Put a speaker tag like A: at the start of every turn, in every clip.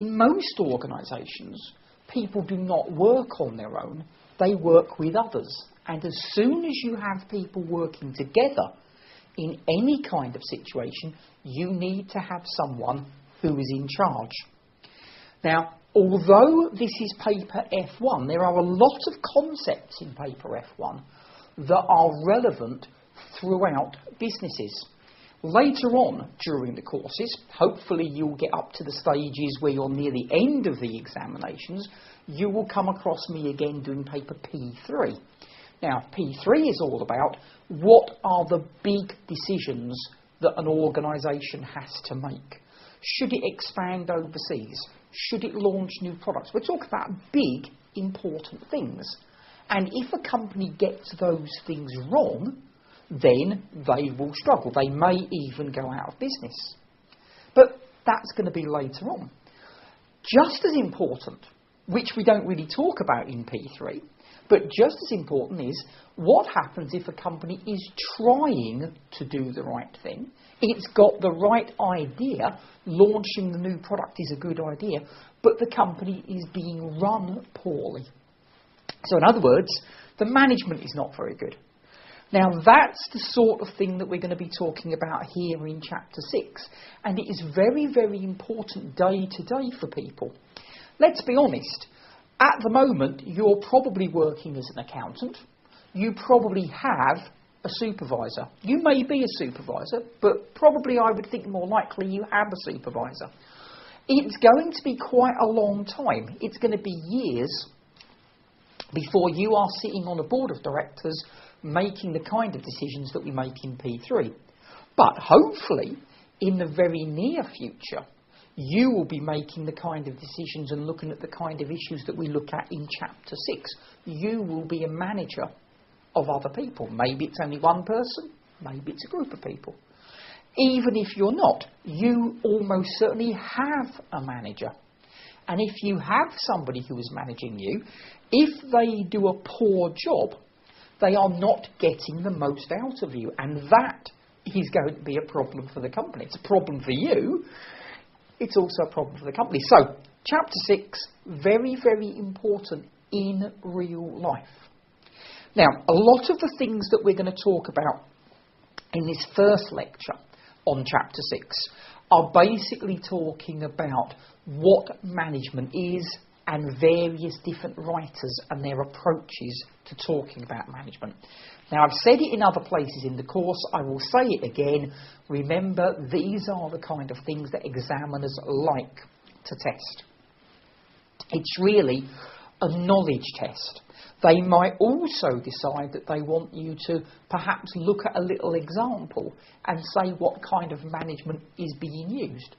A: In most organisations, people do not work on their own, they work with others. And as soon as you have people working together in any kind of situation, you need to have someone who is in charge. Now, although this is paper F1, there are a lot of concepts in paper F1 that are relevant throughout businesses. Later on during the courses, hopefully you'll get up to the stages where you're near the end of the examinations, you will come across me again doing paper P3. Now, P3 is all about what are the big decisions that an organisation has to make. Should it expand overseas? Should it launch new products? We're talking about big, important things. And if a company gets those things wrong, then they will struggle. They may even go out of business. But that's going to be later on. Just as important, which we don't really talk about in P3, but just as important is what happens if a company is trying to do the right thing. It's got the right idea, launching the new product is a good idea, but the company is being run poorly. So in other words, the management is not very good. Now that's the sort of thing that we're going to be talking about here in Chapter 6. And it is very, very important day to day for people. Let's be honest. At the moment, you're probably working as an accountant. You probably have a supervisor. You may be a supervisor, but probably I would think more likely you have a supervisor. It's going to be quite a long time. It's going to be years before you are sitting on a board of directors making the kind of decisions that we make in P3. But hopefully, in the very near future, you will be making the kind of decisions and looking at the kind of issues that we look at in Chapter 6. You will be a manager of other people. Maybe it's only one person, maybe it's a group of people. Even if you're not, you almost certainly have a manager. And if you have somebody who is managing you, if they do a poor job, they are not getting the most out of you. And that is going to be a problem for the company. It's a problem for you. It's also a problem for the company. So, Chapter 6, very, very important in real life. Now, a lot of the things that we're going to talk about in this first lecture on Chapter 6 are basically talking about what management is and various different writers and their approaches to talking about management. Now, I've said it in other places in the course, I will say it again. Remember, these are the kind of things that examiners like to test. It's really a knowledge test. They might also decide that they want you to perhaps look at a little example and say what kind of management is being used.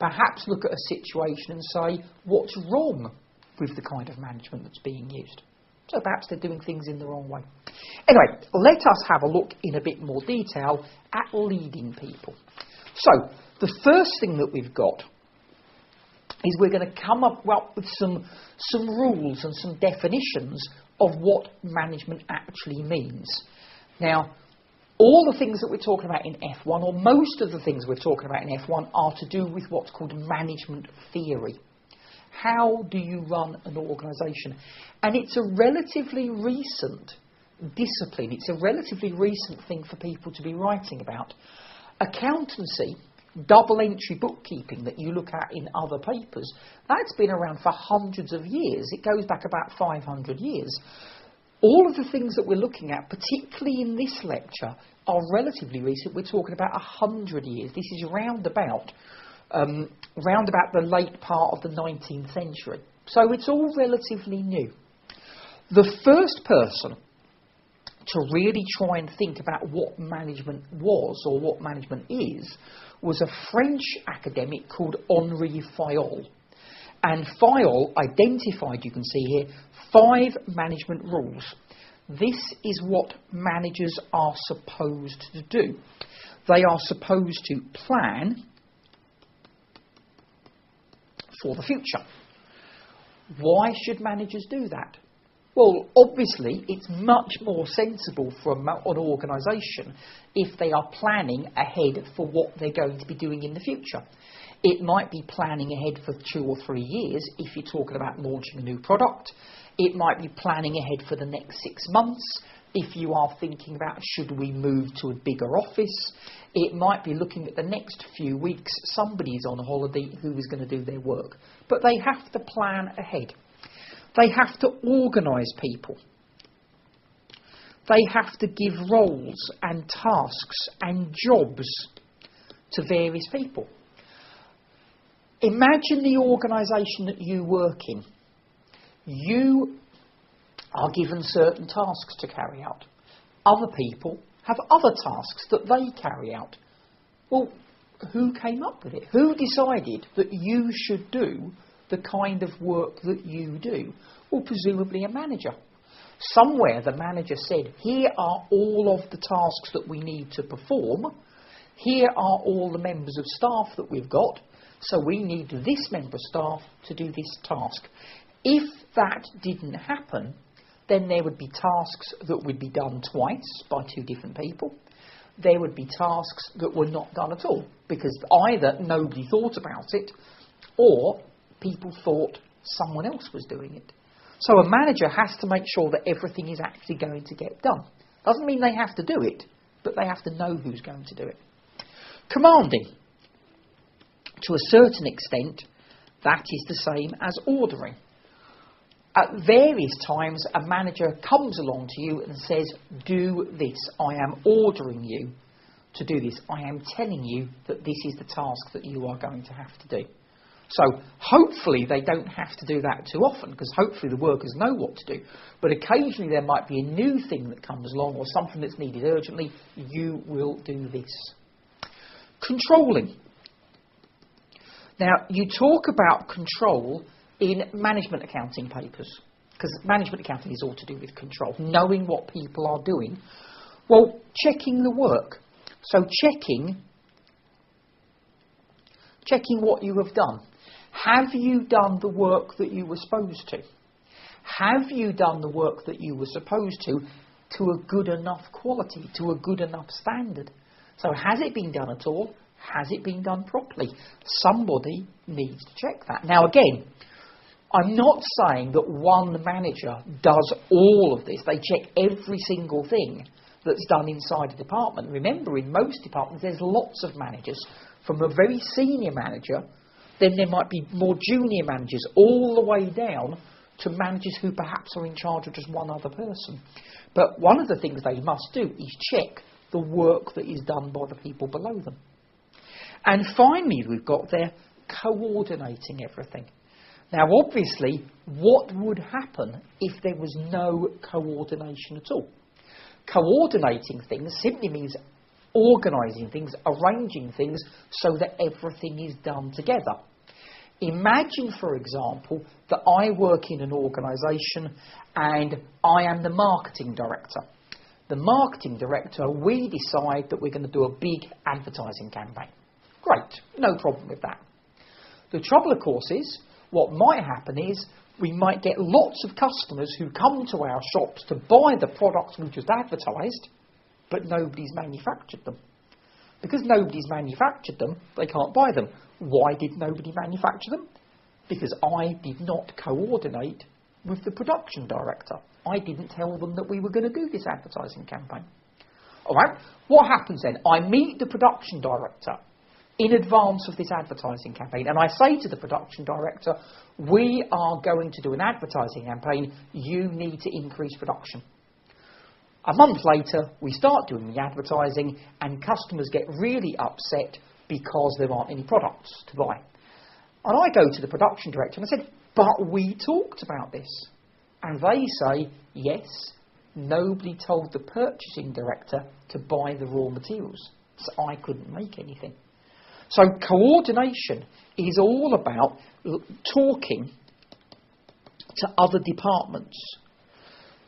A: Perhaps look at a situation and say what's wrong with the kind of management that's being used. So perhaps they're doing things in the wrong way. Anyway, let us have a look in a bit more detail at leading people. So, the first thing that we've got is we're going to come up with some rules and some definitions of what management actually means. Now, all the things that we're talking about in F1, or most of the things we're talking about in F1, are to do with what's called management theory. How do you run an organisation? And it's a relatively recent discipline. It's a relatively recent thing for people to be writing about. Accountancy, double entry bookkeeping that you look at in other papers, that's been around for hundreds of years. It goes back about 500 years. All of the things that we're looking at, particularly in this lecture, are relatively recent. We're talking about 100 years. This is round about the late part of the 19th century. So it's all relatively new. The first person to really try and think about what management was or what management is was a French academic called Henri Fayol. And Fayol identified, you can see here, 5 management rules. This is what managers are supposed to do. They are supposed to plan for the future. Why should managers do that? Well, obviously, it's much more sensible for an organisation if they are planning ahead for what they're going to be doing in the future. It might be planning ahead for 2 or 3 years if you're talking about launching a new product. It might be planning ahead for the next 6 months if you are thinking about should we move to a bigger office. It might be looking at the next few weeks. Somebody's on holiday, who is going to do their work. But they have to plan ahead. They have to organise people. They have to give roles and tasks and jobs to various people. Imagine the organisation that you work in. You are given certain tasks to carry out. Other people have other tasks that they carry out. Well, who came up with it? Who decided that you should do the kind of work that you do? Well, presumably a manager. Somewhere the manager said, here are all of the tasks that we need to perform. Here are all the members of staff that we've got. So we need this member of staff to do this task. If that didn't happen, then there would be tasks that would be done twice by 2 different people. There would be tasks that were not done at all, because either nobody thought about it, or people thought someone else was doing it. So a manager has to make sure that everything is actually going to get done. Doesn't mean they have to do it, but they have to know who's going to do it. Commanding. To a certain extent, that is the same as ordering. At various times, a manager comes along to you and says, do this. I am ordering you to do this. I am telling you that this is the task that you are going to have to do. So hopefully they don't have to do that too often, because hopefully the workers know what to do. But occasionally there might be a new thing that comes along, or something that's needed urgently. You will do this. Controlling. Now, you talk about control in management accounting papers, because management accounting is all to do with control, knowing what people are doing. Well, checking the work. So checking what you have done. Have you done the work that you were supposed to? Have you done the work that you were supposed to a good enough quality, to a good enough standard? So has it been done at all? Has it been done properly? Somebody needs to check that. Now again, I'm not saying that one manager does all of this. They check every single thing that's done inside a department. Remember, in most departments there's lots of managers, from a very senior manager, then there might be more junior managers, all the way down to managers who perhaps are in charge of just one other person. But one of the things they must do is check the work that is done by the people below them. And finally, we've got there coordinating everything. Now, obviously, what would happen if there was no coordination at all? Coordinating things simply means organising things, arranging things so that everything is done together. Imagine, for example, that I work in an organisation and I am the marketing director. The marketing director, we decide that we're going to do a big advertising campaign. Great, no problem with that. The trouble, of course, is what might happen is we might get lots of customers who come to our shops to buy the products we've just advertised, but nobody's manufactured them. Because nobody's manufactured them, they can't buy them. Why did nobody manufacture them? Because I did not coordinate with the production director. I didn't tell them that we were going to do this advertising campaign. All right, what happens then? I meet the production director in advance of this advertising campaign, and I say to the production director, we are going to do an advertising campaign, you need to increase production. A month later, we start doing the advertising and customers get really upset because there aren't any products to buy. And I go to the production director and I said, but we talked about this. And they say, yes, nobody told the purchasing director to buy the raw materials, so I couldn't make anything. So coordination is all about talking to other departments,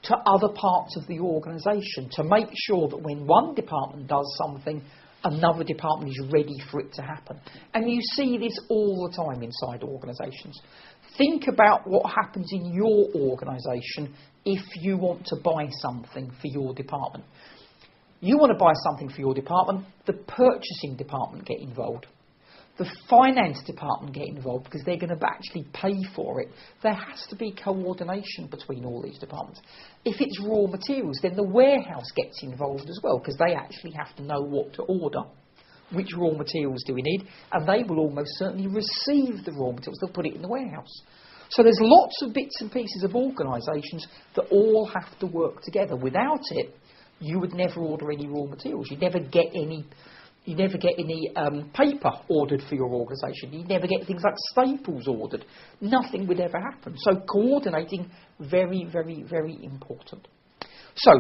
A: to other parts of the organisation, to make sure that when one department does something, another department is ready for it to happen. And you see this all the time inside organisations. Think about what happens in your organisation if you want to buy something for your department. You want to buy something for your department, the purchasing department get involved. the finance department get involved because they're going to actually pay for it. There has to be coordination between all these departments. If it's raw materials, then the warehouse gets involved as well because they actually have to know what to order. Which raw materials do we need? And they will almost certainly receive the raw materials. They'll put it in the warehouse. So there's lots of bits and pieces of organisations that all have to work together. Without it, you would never order any raw materials. You'd never get any paper ordered for your organisation. You'd never get things like staples ordered. Nothing would ever happen. So coordinating, very, very, very important. So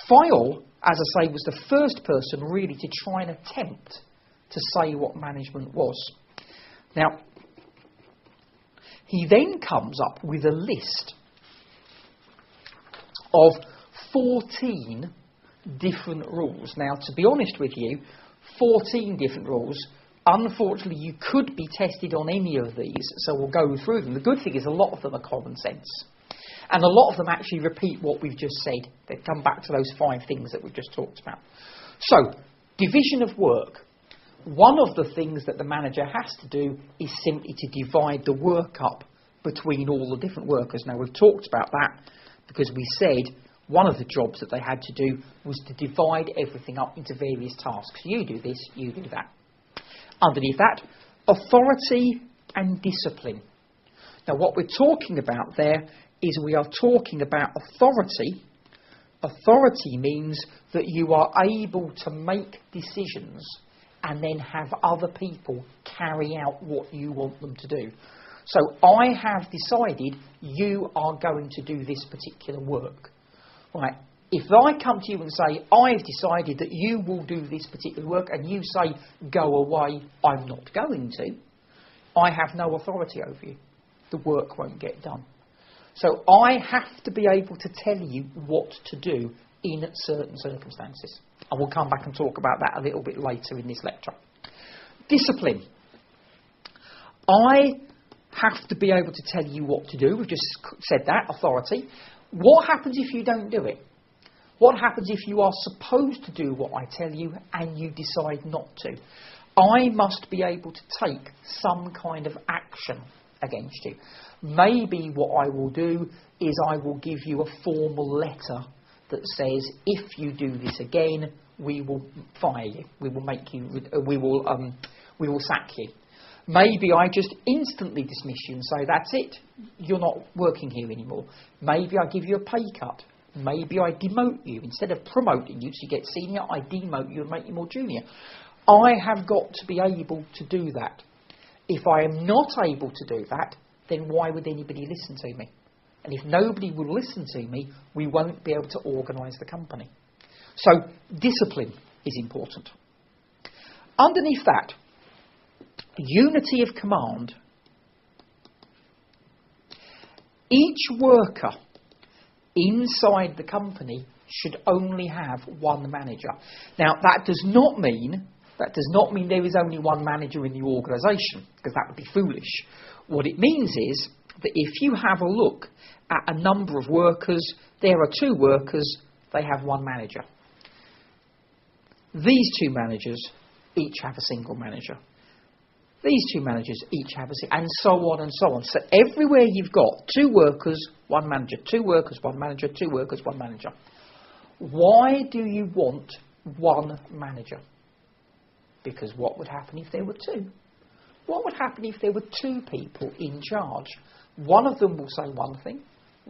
A: Fayol, as I say, was the first person really to try and attempt to say what management was. Now, he then comes up with a list of 14 different rules. Now, to be honest with you, 14 different rules. Unfortunately, you could be tested on any of these, so we'll go through them. The good thing is a lot of them are common sense. And a lot of them actually repeat what we've just said. They come back to those 5 things that we've just talked about. So, division of work. One of the things that the manager has to do is simply to divide the work up between all the different workers. Now, we've talked about that because we said one of the jobs that they had to do was to divide everything up into various tasks. You do this, you do that. Underneath that, authority and discipline. Now, what we're talking about there is we are talking about authority. Authority means that you are able to make decisions and then have other people carry out what you want them to do. So I have decided you are going to do this particular work. Right? If I come to you and say, I've decided that you will do this particular work, and you say, go away, I'm not going to, I have no authority over you. The work won't get done. So I have to be able to tell you what to do in certain circumstances. And we'll come back and talk about that a little bit later in this lecture. Discipline. I have to be able to tell you what to do. We've just said that, authority. What happens if you don't do it? What happens if you are supposed to do what I tell you and you decide not to? I must be able to take some kind of action against you. Maybe what I will do is I will give you a formal letter that says, if you do this again, we will fire you. We will make you. We will sack you. Maybe I just instantly dismiss you and say, that's it, you're not working here anymore. Maybe I give you a pay cut. Maybe I demote you. Instead of promoting you so you get senior, I demote you and make you more junior. I have got to be able to do that. If I am not able to do that, then why would anybody listen to me? And if nobody will listen to me, we won't be able to organise the company. So discipline is important. Underneath that, unity of command. Each worker inside the company should only have one manager. Now, that does not mean there is only one manager in the organisation, because that would be foolish. What it means is that if you have a look at a number of workers, there are 2 workers, they have one manager. These 2 managers each have a single manager. These 2 managers each have and so on and so on. So everywhere you've got 2 workers, 1 manager, 2 workers, 1 manager, 2 workers, 1 manager. Why do you want 1 manager? Because what would happen if there were 2? What would happen if there were 2 people in charge? One of them will say one thing,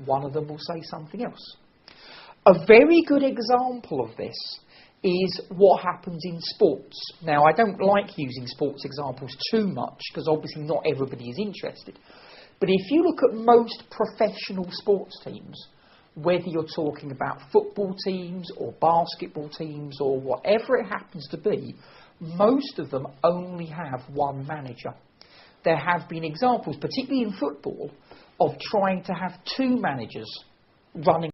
A: one of them will say something else. A very good example of this is what happens in sports. Now, I don't like using sports examples too much because obviously not everybody is interested. But if you look at most professional sports teams, whether you're talking about football teams or basketball teams or whatever it happens to be, most of them only have one manager. There have been examples, particularly in football, of trying to have 2 managers running